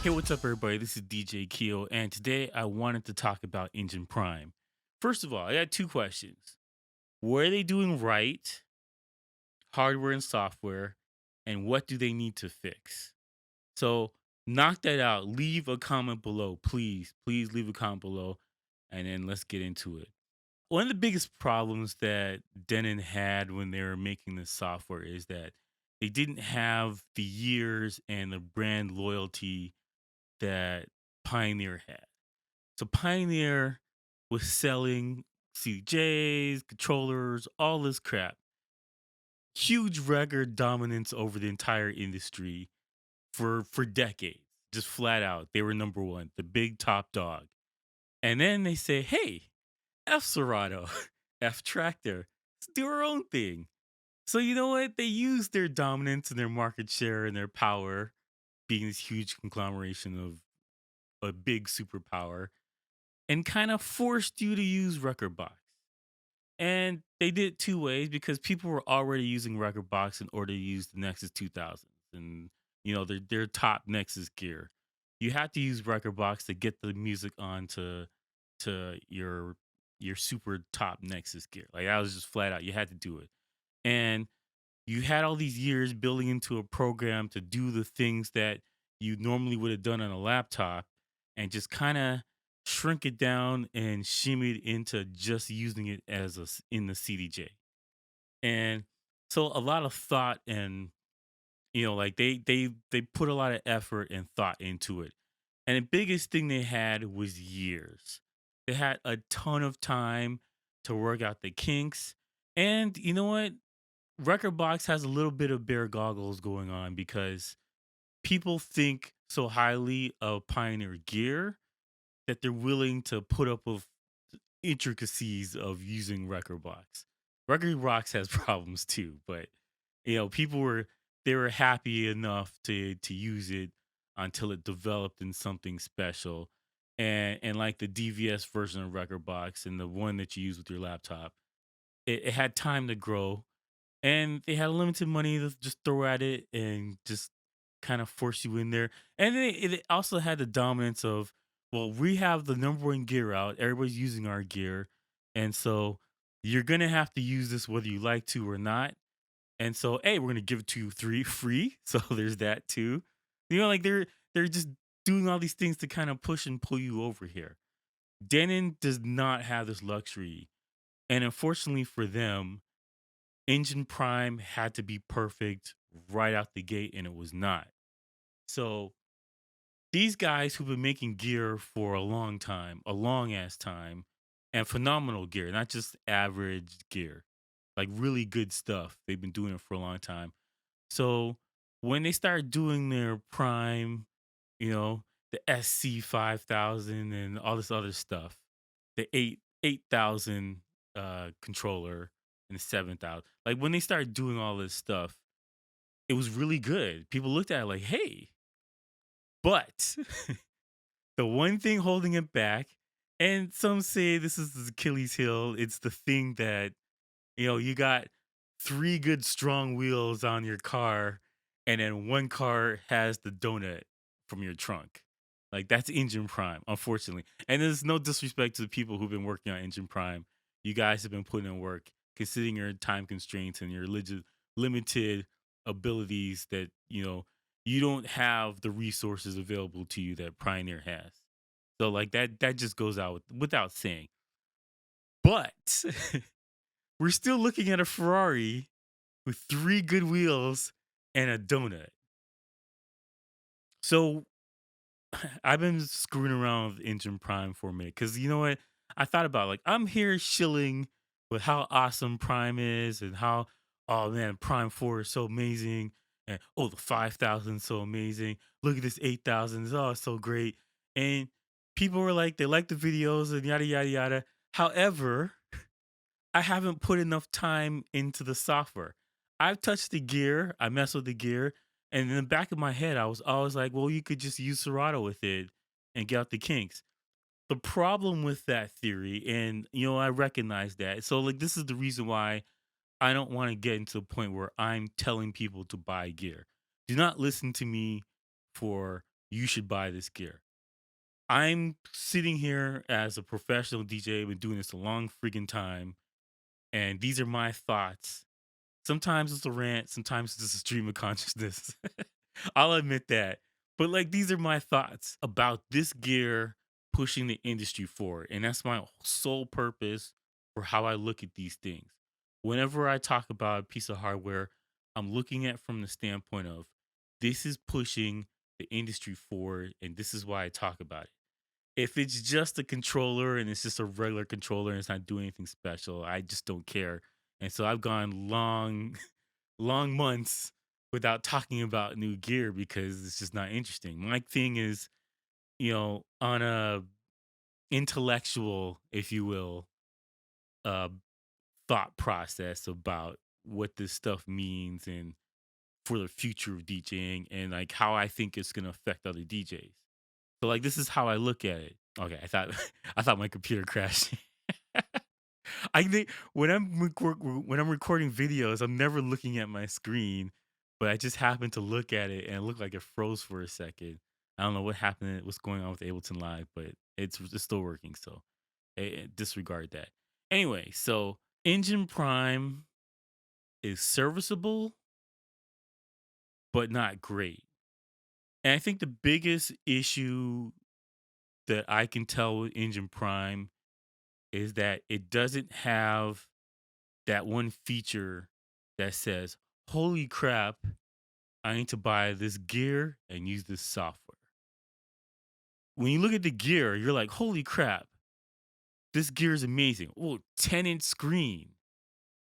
Hey, what's up, everybody? This is DJ Keo, and today I wanted to talk about Engine Prime. First of all, I got two questions. What are they doing right, hardware and software, and what do they need to fix? So, knock that out. Leave a comment below, please. Please leave a comment below, and then let's get into it. One of the biggest problems that Denon had when they were making this software is that they didn't have the years and the brand loyalty that Pioneer had. So Pioneer was selling CDJs, controllers, all this crap. Huge record dominance over the entire industry for decades. Just flat out. They were number one, the big top dog. And then they say, hey, F Serato, F Tractor, let's do our own thing. So you know what? They used their dominance and their market share and their power, being this huge conglomeration of a big superpower, and kind of forced you to use Rekordbox. And they did it two ways because people were already using Rekordbox in order to use the Nexus 2000s and their top Nexus gear. You had to use Rekordbox to get the music onto to your super top Nexus gear. Like that was just flat out. You had to do it. And you had all these years building into a program to do the things that you normally would have done on a laptop and just kind of shrink it down and shimmy it into just using it as in the CDJ. And so a lot of thought and like they put a lot of effort and thought into it. And the biggest thing they had was years. They had a ton of time to work out the kinks. And you know what? Record Box has a little bit of bear goggles going on because people think so highly of Pioneer gear that they're willing to put up with intricacies of using Record Box. Record Box has problems too, but people were happy enough to use it until it developed in something special. And like the DVS version of Record Box and the one that you use with your laptop, it had time to grow and they had limited money to just throw at it and just kind of force you in there. And then it also had the dominance of, well, we have the number one gear out. Everybody's using our gear, and so you're gonna have to use this whether you like to or not. And so, hey, we're gonna give it to you three free. So there's that too. Like they're just doing all these things to kind of push and pull you over here. Denon does not have this luxury, and unfortunately for them, Engine Prime had to be perfect right out the gate, and it was not. So these guys who've been making gear for a long time, a long ass time, and phenomenal gear, not just average gear, like really good stuff. They've been doing it for a long time. So when they start doing their Prime, the SC5000 and all this other stuff, the 8000 controller and the 7000. Like when they started doing all this stuff, it was really good. People looked at it like, "Hey," but the one thing holding it back, and some say this is the Achilles heel, it's the thing that, you got three good strong wheels on your car, and then one car has the donut from your trunk. Like that's Engine Prime, unfortunately. And there's no disrespect to the people who've been working on Engine Prime. You guys have been putting in work, considering your time constraints and your limited abilities that, you don't have the resources available to you that Pioneer has. So like that just goes out without saying. But we're still looking at a Ferrari with three good wheels and a donut. So I've been screwing around with Engine Prime for a minute because you know what? I thought about like I'm here shilling with how awesome Prime is and how oh man Prime 4 is so amazing and oh the 5000 is so amazing. Look at this 8000 oh it's so great and people were like they like the videos and yada yada yada. However, I haven't put enough time into the software. I've touched the gear, I mess with the gear, and in the back of my head, I was always like, well, you could just use Serato with it and get out the kinks. The problem with that theory, and I recognize that. So, like, this is the reason why I don't want to get into a point where I'm telling people to buy gear. Do not listen to me for you should buy this gear. I'm sitting here as a professional DJ, been doing this a long freaking time, and these are my thoughts. Sometimes it's a rant, sometimes it's just a stream of consciousness. I'll admit that. But like these are my thoughts about this gear pushing the industry forward. And that's my sole purpose for how I look at these things. Whenever I talk about a piece of hardware, I'm looking at from the standpoint of this is pushing the industry forward, and this is why I talk about it. If it's just a controller and it's just a regular controller and it's not doing anything special, I just don't care. And so I've gone long, long months without talking about new gear because it's just not interesting. My thing is, on a intellectual, if you will, uh, thought process about what this stuff means and for the future of DJing and like how I think it's gonna affect other DJs. So like this is how I look at it. Okay, I thought I thought my computer crashed. I think when I'm recording videos, I'm never looking at my screen, but I just happened to look at it and it looked like it froze for a second. I don't know what happened, what's going on with Ableton Live, but it's still working, so disregard that. Anyway, so Engine Prime is serviceable, but not great. And I think the biggest issue that I can tell with Engine Prime is that it doesn't have that one feature that says, "Holy crap, I need to buy this gear and use this software." When you look at the gear, you're like, "Holy crap, this gear is amazing." Oh, 10-inch screen,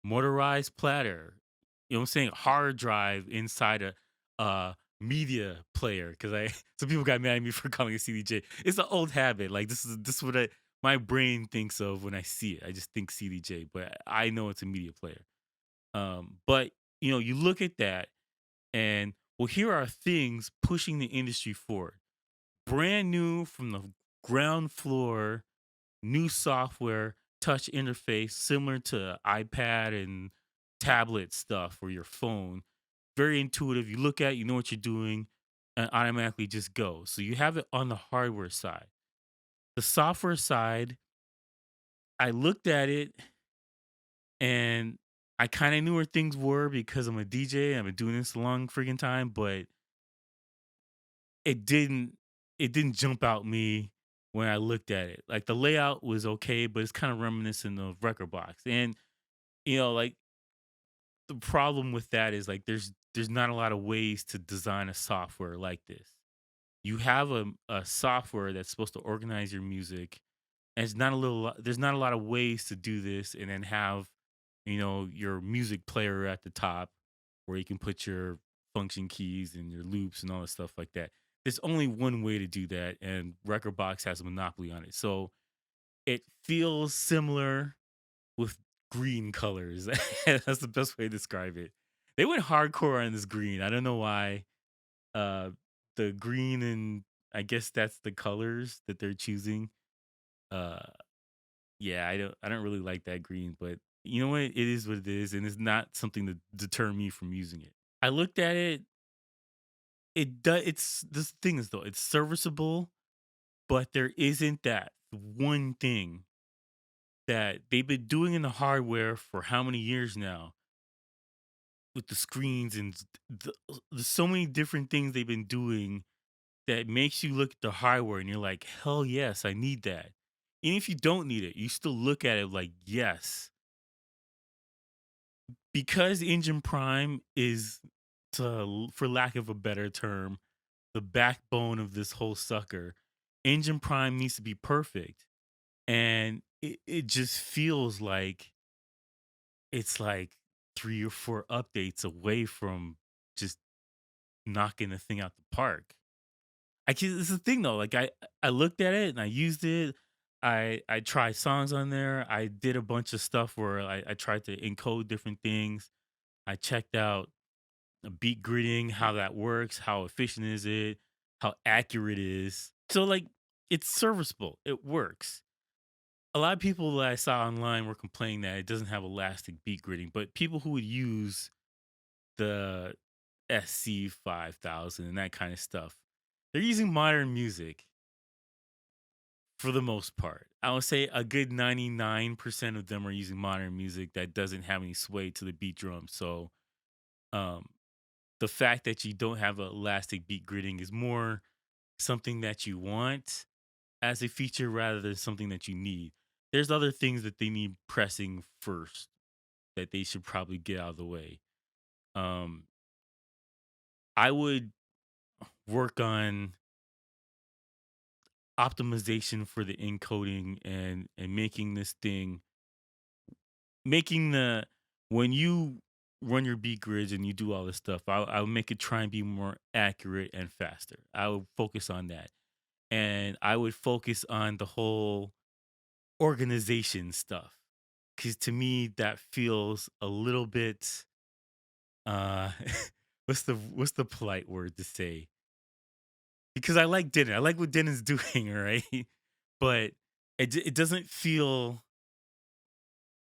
motorized platter. You know what I'm saying? Hard drive inside a media player. Cause I some people got mad at me for calling it CDJ. It's an old habit. Like this is what my brain thinks of when I see it. I just think CDJ, but I know it's a media player. But you look at that and well, here are things pushing the industry forward. Brand new from the ground floor, new software, touch interface, similar to iPad and tablet stuff or your phone. Very intuitive. You look at it, you know what you're doing, and automatically just go. So you have it on the hardware side. The software side, I looked at it and I kind of knew where things were because I'm a DJ. I've been doing this a long freaking time, but it didn't it didn't jump out me when I looked at it. Like the layout was okay, but it's kind of reminiscent of Record Box. And like the problem with that is like there's not a lot of ways to design a software like this. You have a software that's supposed to organize your music, and there's not a lot of ways to do this and then have your music player at the top where you can put your function keys and your loops and all the stuff like that. There's only one way to do that, and Record Box has a monopoly on it. So it feels similar with green colors. That's the best way to describe it. They went hardcore on this green. I don't know why. Uh the green, and I guess that's the colors that they're choosing. Uh yeah, I don't really like that green, but you know what? It is what it is, and it's not something to deter me from using it. I looked at it. It does. It's this thing is though it's serviceable, but there isn't that one thing that they've been doing in the hardware for how many years now with the screens and there's so many different things they've been doing that makes you look at the hardware and you're like, hell yes, I need that. And if you don't need it, you still look at it like, yes, because Engine Prime is, for lack of a better term, the backbone of this whole sucker. Engine Prime needs to be perfect, and it just feels like it's like 3 or 4 updates away from just knocking the thing out the park. I can It's the thing though, like I looked at it and I used it. I tried songs on there. I did a bunch of stuff where I tried to encode different things. I checked out beat gridding, how that works, how efficient is it, how accurate it is. So like it's serviceable. It works. A lot of people that I saw online were complaining that it doesn't have elastic beat gridding, but people who would use the SC5000 and that kind of stuff, they're using modern music for the most part. I would say a good 99% of them are using modern music that doesn't have any sway to the beat drum. So, um, the fact that you don't have elastic beat gridding is more something that you want as a feature rather than something that you need. There's other things that they need pressing first that they should probably get out of the way. Um, I would work on optimization for the encoding and making this thing making the when you run your beat grids and you do all this stuff, I'll make it try and be more accurate and faster. I would focus on that. And I would focus on the whole organization stuff. Cause to me that feels a little bit uh what's the polite word to say? Because I like Denon. I like what Denon's doing, right? But it doesn't feel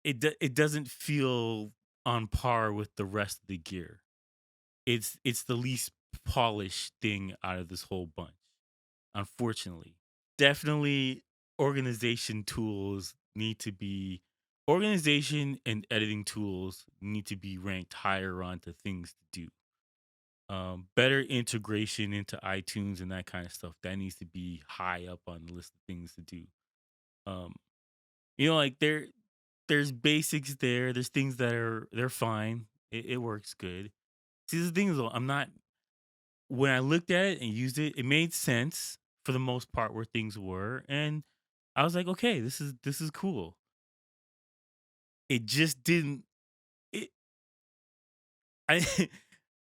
it doesn't feel on par with the rest of the gear. It's the least polished thing out of this whole bunch, unfortunately. Definitely organization tools need to be organization and editing tools need to be ranked higher onto things to do. Better integration into iTunes and that kind of stuff that needs to be high up on the list of things to do. Um, like there's basics there. There's things that they're fine. It works good. See, the thing is, though, I'm not. When I looked at it and used it, it made sense for the most part where things were, and I was like, okay, this is cool. It just didn't. It. I.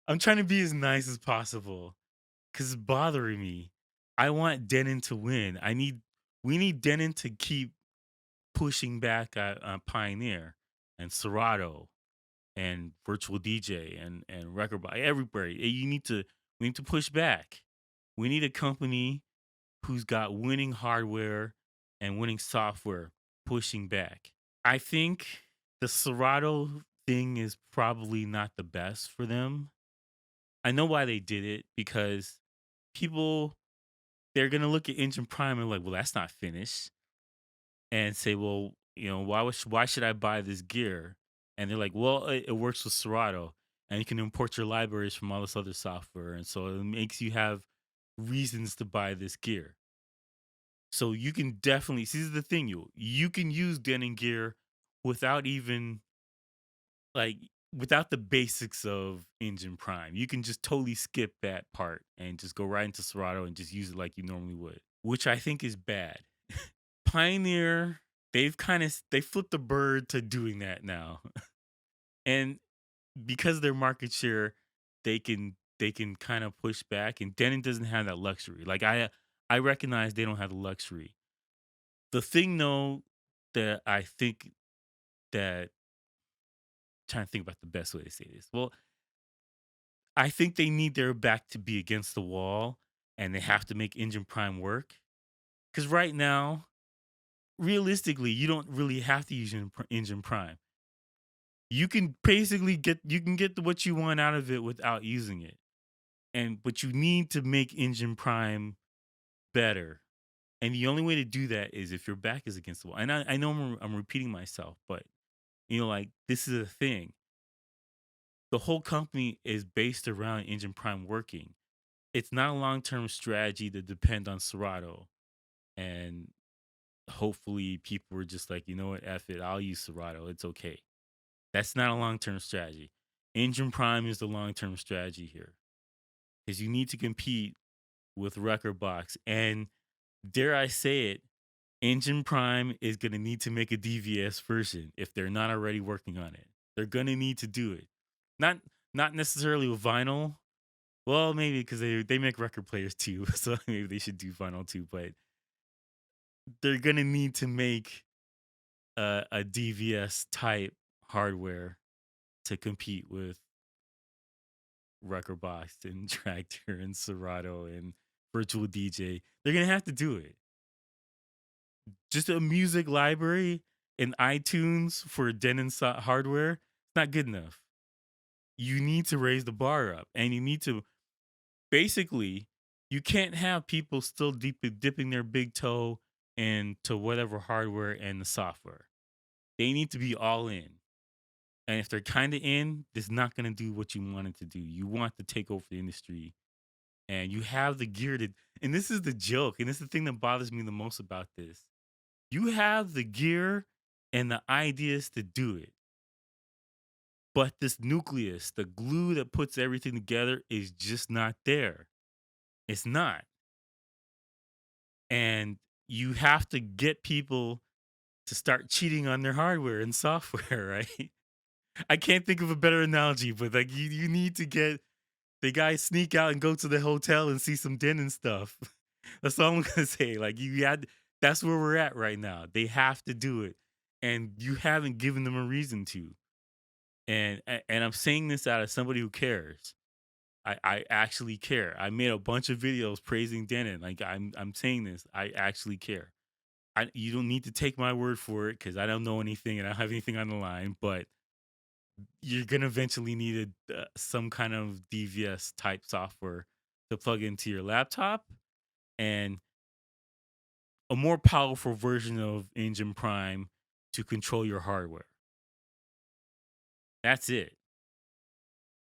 I'm trying to be as nice as possible because it's bothering me. I want Denon to win. We need Denon to keep pushing back at Pioneer and Serato and Virtual DJ and Record by everybody. We need to push back. We need a company who's got winning hardware and winning software pushing back. I think the Serato thing is probably not the best for them. I know why they did it because people they're gonna look at Engine Prime and like, well, that's not finished, and say, well, why should I buy this gear? And they're like, well, it works with Serato, and you can import your libraries from all this other software, and so it makes you have reasons to buy this gear. So you can definitely see this is the thing, you can use Denon gear without even like without the basics of Engine Prime. You can just totally skip that part and just go right into Serato and just use it like you normally would, which I think is bad. Pioneer, they flipped the bird to doing that now. And because of their market share, they can kind of push back and Denon doesn't have that luxury. Like I recognize they don't have the luxury. The thing though that I think that trying to think about the best way to say this. Well, I think they need their back to be against the wall and they have to make Engine Prime work. Because right now, realistically, you don't really have to use Engine Prime. You can basically get what you want out of it without using it. But you need to make Engine Prime better. And the only way to do that is if your back is against the wall. And I know I'm repeating myself, but like this is a thing. The whole company is based around Engine Prime working. It's not a long term strategy to depend on Serato. And hopefully people were just like, you know what, F it, I'll use Serato. It's okay. That's not a long term strategy. Engine Prime is the long term strategy here. Because you need to compete with Record Box. And dare I say it, Engine Prime is going to need to make a DVS version if they're not already working on it. They're going to need to do it. Not not necessarily with vinyl. Well, maybe because they make record players too, so maybe they should do vinyl too. But they're going to need to make a DVS type hardware to compete with Record Box and Tractor and Serato and Virtual DJ. They're going to have to do it. Just a music library in iTunes for Denon hardware, it's not good enough. You need to raise the bar up and you need to basically You can't have people still dipping their big toe into whatever hardware and the software. They need to be all in. And if they're kind of in, it's not going to do what you want it to do. You want to take over the industry, and you have the gear to. And this is the joke, and this is the thing that bothers me the most about this. You have the gear and the ideas to do it, but this nucleus, the glue that puts everything together, is just not there. It's not, and you have to get people to start cheating on their hardware and software, right? I can't think of a better analogy, but like you need to get the guys sneak out and go to the hotel and see some den and stuff. That's all I'm gonna say. Like you had, that's where we're at right now. They have to do it, and you haven't given them a reason to. And I'm saying this out of somebody who cares. I actually care. I made a bunch of videos praising Denon. Like I'm saying this. I actually care. You don't need to take my word for it because I don't know anything and I don't have anything on the line. But you're gonna eventually need some kind of DVS type software to plug into your laptop and a more powerful version of Engine Prime to control your hardware. That's it.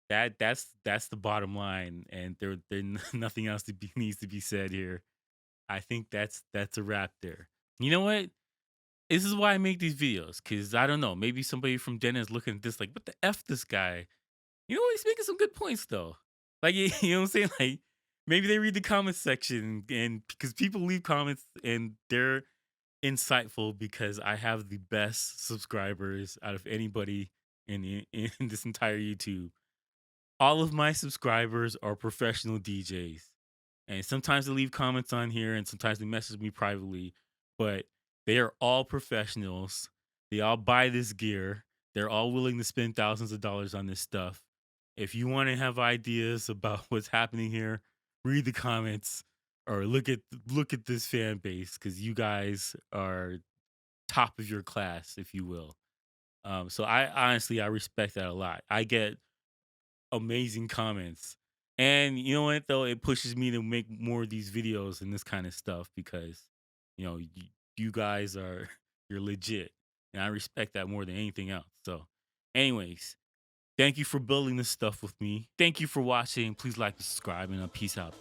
That's the bottom line, and nothing else needs to be said here. I think that's a wrap there. You know what? This is why I make these videos because I don't know. Maybe somebody from Denon is looking at this like, what the f this guy? You know what? He's making some good points though. Like you know what I'm saying? Like maybe they read the comments section and because people leave comments and they're insightful because I have the best subscribers out of anybody in this entire YouTube. All of my subscribers are professional DJs. And sometimes they leave comments on here and sometimes they message me privately, but they are all professionals. They all buy this gear. They're all willing to spend thousands of dollars on this stuff. If you want to have ideas about what's happening here, read the comments or look at this fan base because you guys are top of your class, if you will. So I honestly I respect that a lot. I get amazing comments. And you know what though, it pushes me to make more of these videos and this kind of stuff because you guys are you're legit. And I respect that more than anything else. So anyways, thank you for building this stuff with me. Thank you for watching. Please like and subscribe and peace out.